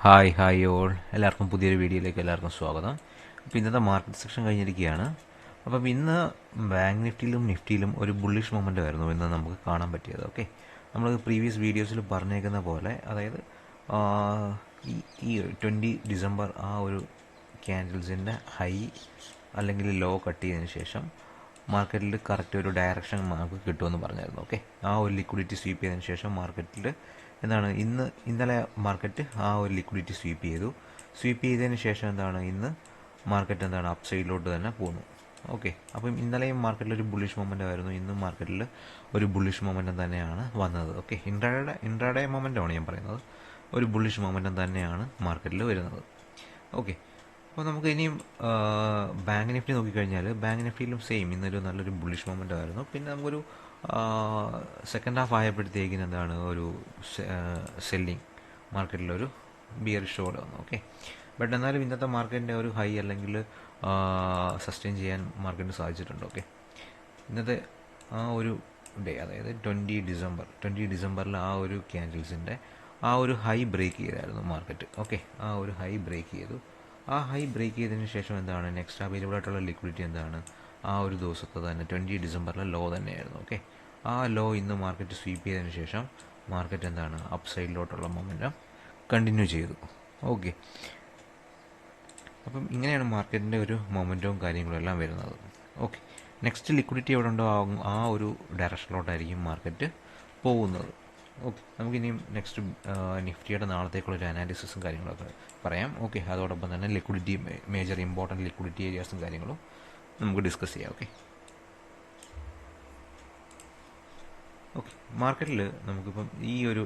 Hi all, എല്ലാവർക്കും പുതിയൊരു വീഡിയോയിലേക്ക് എല്ലാവർക്കും സ്വാഗതം. അപ്പോൾ ഇന്നത്തെ മാർക്കറ്റ് സെക്ഷൻ കഴിഞ്ഞിരിക്കുകയാണ്. അപ്പം ഇന്ന് ബാങ്ക് നിഫ്റ്റിയിലും ഒരു ബുള്ളിഷ് മൊമെൻ്റ് ആയിരുന്നു ഇന്ന് നമുക്ക് കാണാൻ പറ്റിയത്. ഓക്കെ, നമ്മൾ പ്രീവിയസ് വീഡിയോസിൽ പറഞ്ഞേക്കുന്ന പോലെ, അതായത് ആ, ഈ ഈ 20 ഡിസംബർ ആ ഒരു ക്യാൻഡിൽസിൻ്റെ ഹൈ അല്ലെങ്കിൽ ലോ കട്ട് ചെയ്തതിന് ശേഷം മാർക്കറ്റിൽ കറക്റ്റ് ഒരു ഡയറക്ഷൻ നമുക്ക് കിട്ടുമെന്ന് പറഞ്ഞായിരുന്നു. ഓക്കെ, ആ ഒരു ലിക്വിഡിറ്റി സ്വീപ്പ് ചെയ്തതിന് ശേഷം മാർക്കറ്റിൽ എന്താണ് ഇന്നലെ മാർക്കറ്റ് ആ ഒരു ലിക്വിഡിറ്റി സ്വീപ്പ് ചെയ്തതിന് ശേഷം എന്താണ് ഇന്ന് മാർക്കറ്റ് എന്താണ് അപ്പ് സൈഡിലോട്ട് തന്നെ പോകുന്നു. ഓക്കെ, അപ്പം ഇന്നലെയും മാർക്കറ്റിൽ ഒരു ബുള്ളിഷ് മൊമെൻ്റ് ആയിരുന്നു, ഇന്നും മാർക്കറ്റിൽ ഒരു ബുള്ളിഷ് മൊമെൻ്റം തന്നെയാണ് വന്നത്. ഓക്കെ, ഇൻട്രാഡേ മൊമെൻ്റാണ് ഞാൻ പറയുന്നത്, ഒരു ബുള്ളിഷ് മൊമെൻ്റം തന്നെയാണ് മാർക്കറ്റിൽ വരുന്നത്. ഓക്കെ, അപ്പോൾ നമുക്ക് ഇനിയും ബാങ്ക് നിഫ്റ്റി നോക്കിക്കഴിഞ്ഞാൽ ബാങ്ക് നിഫ്റ്റിയിലും സെയിം ഇന്നൊരു നല്ലൊരു ബുള്ളിഷ് മൊമെൻ്റ് ആയിരുന്നു. പിന്നെ നമുക്കൊരു സെക്കൻഡ് ഹാഫ് ആയപ്പോഴത്തേക്കിന് എന്താണ് ഒരു സെല്ലിങ് മാർക്കറ്റിലൊരു ബിയറിഷ് പോലെ വന്നു. ഓക്കെ, ബട്ട് എന്നാലും ഇന്നത്തെ മാർക്കറ്റിൻ്റെ ഒരു ഹൈ അല്ലെങ്കിൽ സസ്റ്റെയിൻ ചെയ്യാൻ മാർക്കറ്റിന് സാധിച്ചിട്ടുണ്ട്. ഓക്കെ, ഇന്നത്തെ ആ ഒരു ഡേ, അതായത് 20 ഡിസംബറിൽ ആ ഒരു ക്യാൻഡിൽസിൻ്റെ ആ ഒരു ഹൈ ബ്രേക്ക് ചെയ്തായിരുന്നു മാർക്കറ്റ്. ഓക്കെ, ആ ഒരു ഹൈ ബ്രേക്ക് ചെയ്തു. ആ ഹൈ ബ്രേക്ക് ചെയ്തതിന് ശേഷം എന്താണ് നെക്സ്റ്റ് അവൈലബിൾ ആയിട്ടുള്ള ലിക്വിഡിറ്റി എന്താണ് ആ ഒരു ദിവസത്തെ തന്നെ 20 ഡിസംബറിലെ ലോ തന്നെയായിരുന്നു. ഓക്കെ, ആ ലോ ഇന്ന് മാർക്കറ്റ് സ്വീപ്പ് ചെയ്തതിന് ശേഷം മാർക്കറ്റ് എന്താണ് അപ്പ് സൈഡിലോട്ടുള്ള മൊമെൻറ്റം കണ്ടിന്യൂ ചെയ്തു. ഓക്കെ, അപ്പം ഇങ്ങനെയാണ് മാർക്കറ്റിൻ്റെ ഒരു മൊമെൻറ്റവും കാര്യങ്ങളും എല്ലാം വരുന്നത്. ഓക്കെ, നെക്സ്റ്റ് ലിക്വിഡിറ്റി എവിടെ ഉണ്ടോ ആ ഒരു ഡയറക്ഷനിലോട്ടായിരിക്കും മാർക്കറ്റ് പോകുന്നത്. ഓക്കെ, നമുക്കിനിയും നെക്സ്റ്റ് നിഫ്റ്റിയുടെ നാളത്തേക്കുള്ളൊരു അനാലിസിസും കാര്യങ്ങളൊക്കെ പറയാം. ഓക്കെ, അതോടൊപ്പം തന്നെ ലിക്വിഡിറ്റി മേജർ ഇമ്പോർട്ടൻറ്റ് ലിക്വിഡിറ്റി ഏരിയാസും കാര്യങ്ങളും നമുക്ക് ഡിസ്കസ് ചെയ്യാം. ഓക്കെ, മാർക്കറ്റിൽ നമുക്കിപ്പം ഈ ഒരു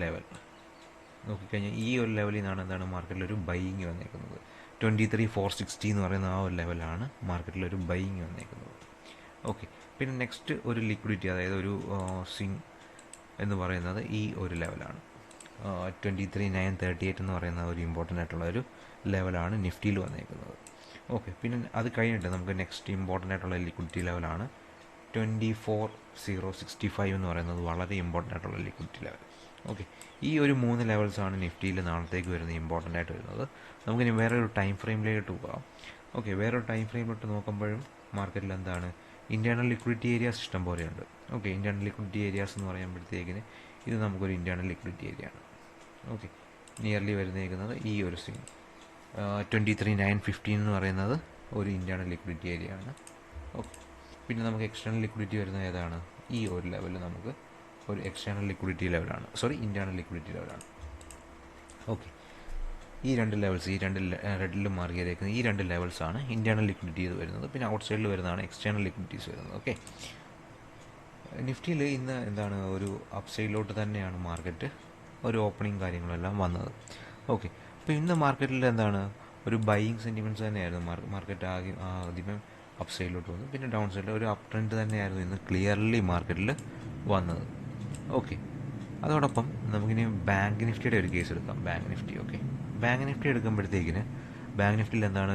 ലെവൽ നോക്കിക്കഴിഞ്ഞാൽ ഈ ഒരു ലെവലിൽ നിന്നാണ് എന്താണ് മാർക്കറ്റിലൊരു ബൈയിങ് വന്നേക്കുന്നത്. 23,460 എന്ന് പറയുന്ന ആ ഒരു ലെവലാണ് മാർക്കറ്റിലൊരു ബൈയിങ് വന്നേക്കുന്നത്. ഓക്കെ, പിന്നെ നെക്സ്റ്റ് ഒരു ലിക്വിഡിറ്റി, അതായത് ഒരു സ്വിങ് എന്ന് പറയുന്നത് ഈ ഒരു ലെവലാണ്. 23,938 എന്ന് പറയുന്ന ഒരു ഇമ്പോർട്ടൻ്റ് ആയിട്ടുള്ള ഒരു ലെവലാണ് നിഫ്റ്റിയിൽ വന്നേക്കുന്നത്. ഓക്കെ, പിന്നെ അത് കഴിഞ്ഞിട്ട് നമുക്ക് നെക്സ്റ്റ് ഇമ്പോർട്ടൻ്റ് ആയിട്ടുള്ള ലിക്വിഡിറ്റി ലെവലാണ് 24,065 എന്ന് പറയുന്നത് വളരെ ഇമ്പോർട്ടൻ്റ് ആയിട്ടുള്ള ലിക്വിഡിറ്റി ലെവൽ. ഓക്കെ, ഈ ഒരു 3 ലെവൽസാണ് നിഫ്റ്റിയിൽ നാളത്തേക്ക് വരുന്നത്, ഇമ്പോർട്ടൻ്റ് ആയിട്ട് വരുന്നത്. നമുക്കിനി വേറൊരു ടൈം ഫ്രെയിമിലേക്ക് പോകാം. ഓക്കെ, വേറൊരു ടൈം ഫ്രെയിമിലോട്ട് നോക്കുമ്പോഴും മാർക്കറ്റിൽ എന്താണ് ഇൻറ്റേർണൽ ലിക്വിഡിറ്റി ഏരിയാസ് ഇഷ്ടം പോലെയുണ്ട്. ഓക്കെ, ഇൻറ്റേർണൽ ലിക്വിഡിറ്റി ഏരിയാസ് എന്ന് പറയുമ്പോഴത്തേക്കിന് ഇത് നമുക്കൊരു ഇൻറ്റേർണൽ ലിക്വിഡിറ്റി ഏരിയ ആണ്. ഓക്കെ, നിയർലി വരുന്നേക്കുന്നത് ഈ ഒരു സ്വിങ് 23,915 എന്ന് പറയുന്നത് ഒരു ഇൻറ്റേർണൽ ലിക്വിഡിറ്റി ഏരിയ ആണ്. ഓക്കെ, പിന്നെ നമുക്ക് എക്സ്റ്റേണൽ ലിക്വിഡിറ്റി വരുന്നത് ഏതാണ്, ഈ ഒരു ലെവലിൽ നമുക്ക് ഒരു എക്സ്റ്റേണൽ ലിക്വിഡിറ്റി ലെവലാണ്, ഇൻറ്റേർണൽ ലിക്വിഡിറ്റി ലെവലാണ്. ഓക്കെ, ഈ രണ്ട് ലെവൽസ്, ഈ രണ്ട് റെഡിൽ മാർക്ക് ചെയ്തേക്കുന്ന ഈ രണ്ട് ലെവൽസാണ് ഇൻറ്റേർണൽ ലിക്വിഡിറ്റീസ് വരുന്നത്. പിന്നെ ഔട്ട് സൈഡിൽ വരുന്നതാണ് എക്സ്റ്റേണൽ ലിക്വിഡിറ്റീസ് വരുന്നത്. ഓക്കെ, നിഫ്റ്റിയിൽ ഇന്ന് എന്താണ് ഒരു അപ്പ് സൈഡിലോട്ട് തന്നെയാണ് മാർക്കറ്റ് ഒരു ഓപ്പണിങ് കാര്യങ്ങളെല്ലാം വന്നത്. ഓക്കെ, അപ്പോൾ ഇന്ന് മാർക്കറ്റിൽ എന്താണ് ഒരു ബൈയിങ് സെൻറ്റിമെൻറ്റ്സ് തന്നെയായിരുന്നു. മാർക്കറ്റ് ആദ്യമേ അപ്പ് സൈഡിലോട്ട് വന്നു, പിന്നെ ഡൗൺ സൈഡിൽ ഒരു അപ്പ് ട്രെൻഡ് തന്നെയായിരുന്നു ഇന്ന് ക്ലിയർലി മാർക്കറ്റിൽ വന്നത്. ഓക്കെ, അതോടൊപ്പം നമുക്കിനി ബാങ്ക് നിഫ്റ്റിയുടെ ഒരു കേസ് എടുക്കാം. Bank nifty. Okay, bank nifty എടുക്കുമ്പോഴത്തേക്കിന് ബാങ്ക് നിഫ്റ്റിയിൽ എന്താണ്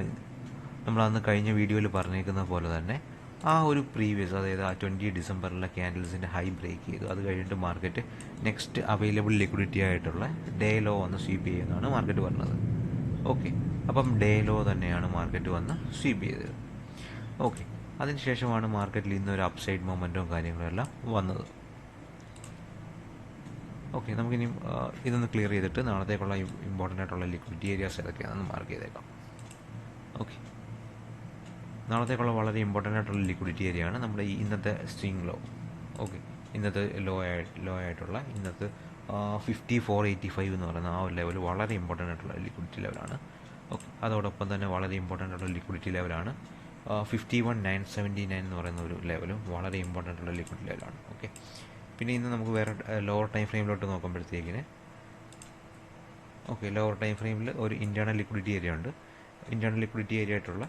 നമ്മൾ അന്ന് കഴിഞ്ഞ വീഡിയോയിൽ പറഞ്ഞേക്കുന്ന പോലെ തന്നെ ആ ഒരു പ്രീവിയസ്, അതായത് ആ 20 ഡിസംബറിലെ ക്യാൻഡിൽസിൻ്റെ ഹൈ ബ്രേക്ക് ചെയ്തു. അത് കഴിഞ്ഞിട്ട് മാർക്കറ്റ് നെക്സ്റ്റ് അവൈലബിൾ ലിക്വിഡിറ്റി ആയിട്ടുള്ള ഡേ ലോ വന്ന് സ്വീപ്പ് ചെയ്യുന്നതാണ് മാർക്കറ്റ് പറഞ്ഞത്. ഓക്കെ, അപ്പം ഡേ ലോ തന്നെയാണ് മാർക്കറ്റ് വന്ന് സ്വീപ്പ് ചെയ്തത്. ഓക്കെ, അതിനുശേഷമാണ് മാർക്കറ്റിൽ ഇന്നൊരു അപ്പ് സൈഡ് മൊമെൻറ്റും കാര്യങ്ങളെല്ലാം വന്നത്. ഓക്കെ, നമുക്കിനി ഇതൊന്ന് ക്ലിയർ ചെയ്തിട്ട് നാളത്തേക്കുള്ള ഇമ്പോർട്ടൻ്റ് ആയിട്ടുള്ള ലിക്വിഡിറ്റി ഏരിയാസ് ഏതൊക്കെയാണെന്ന് മാർക്ക് ചെയ്തേക്കാം. ഓക്കെ, നാളത്തേക്കുള്ള വളരെ ഇമ്പോർട്ടൻ്റ് ആയിട്ടുള്ള ലിക്വിഡിറ്റി ഏരിയ ആണ് നമ്മുടെ ഈ ഇന്നത്തെ സ്വിങ് ലോ. ഓക്കെ, ഇന്നത്തെ ലോ ആയിട്ടുള്ള ഇന്നത്തെ 5485 എന്ന് പറയുന്ന ആ ഒരു ലെവൽ വളരെ ഇമ്പോർട്ടൻ്റ് ആയിട്ടുള്ള ലിക്വിഡിറ്റി ലെവലാണ്. ഓക്കെ, അതോടൊപ്പം തന്നെ വളരെ ഇമ്പോർട്ടൻ്റ് ആയിട്ടുള്ള ലിക്വിഡിറ്റി ലെവലാണ് 51,979 എന്ന് പറയുന്ന ഒരു ലെവലും വളരെ ഇമ്പോർട്ടൻ്റ് ആയിട്ടുള്ള ലിക്വിഡിറ്റി ലെവലാണ്. ഓക്കെ, പിന്നെ ഇന്ന് നമുക്ക് വേറെ ലോവർ ടൈം ഫ്രെയിമിലോട്ട് നോക്കുമ്പോഴത്തേക്കിന് ലോവർ ടൈം ഫ്രെയിമിൽ ഒരു ഇൻറ്റേർണൽ ലിക്വിഡിറ്റി ഏരിയ ഉണ്ട്. ഇൻറ്റേർണൽ ലിക്വിഡിറ്റി ഏരിയ ആയിട്ടുള്ള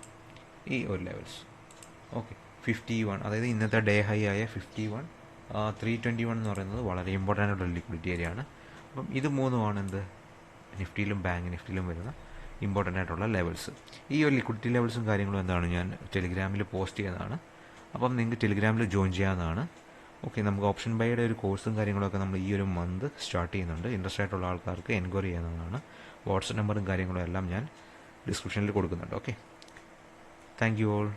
ഈ ഒരു ലെവൽസ്. ഓക്കെ, 51, അതായത് ഇന്നത്തെ ഡേ ഹൈ ആയ 51,321 എന്ന് പറയുന്നത് വളരെ ഇമ്പോർട്ടൻ്റ് ആയിട്ടുള്ള ലിക്വിഡിറ്റി ഏരിയ ആണ്. അപ്പം ഇത് മൂന്നുമാണ് എന്ത് നിഫ്റ്റിയിലും ബാങ്ക് നിഫ്റ്റിയിലും വരുന്ന ഇമ്പോർട്ടൻ്റ് ആയിട്ടുള്ള ലെവൽസ്. ഈ ഒരു ലിക്വിഡിറ്റി ലെവൽസും കാര്യങ്ങളും എന്താണ് ഞാൻ ടെലിഗ്രാമിൽ പോസ്റ്റ് ചെയ്യുന്നതാണ്. അപ്പം നിങ്ങൾക്ക് ടെലിഗ്രാമിൽ ജോയിൻ ചെയ്യാവുന്നതാണ്. ഓക്കെ, നമുക്ക് ഓപ്ഷൻ ബൈയുടെ ഒരു കോഴ്സും കാര്യങ്ങളൊക്കെ നമ്മൾ ഈ ഒരു മന്ത് സ്റ്റാർട്ട് ചെയ്യുന്നുണ്ട്. ഇൻട്രസ്റ്റ് ആയിട്ടുള്ള ആൾക്കാർക്ക് എൻക്വയറി ചെയ്യാവുന്നതാണ്. വാട്സപ്പ് നമ്പറും കാര്യങ്ങളും എല്ലാം ഞാൻ ഡിസ്ക്രിപ്ഷനിൽ കൊടുക്കുന്നുണ്ട്. Okay, thank you all.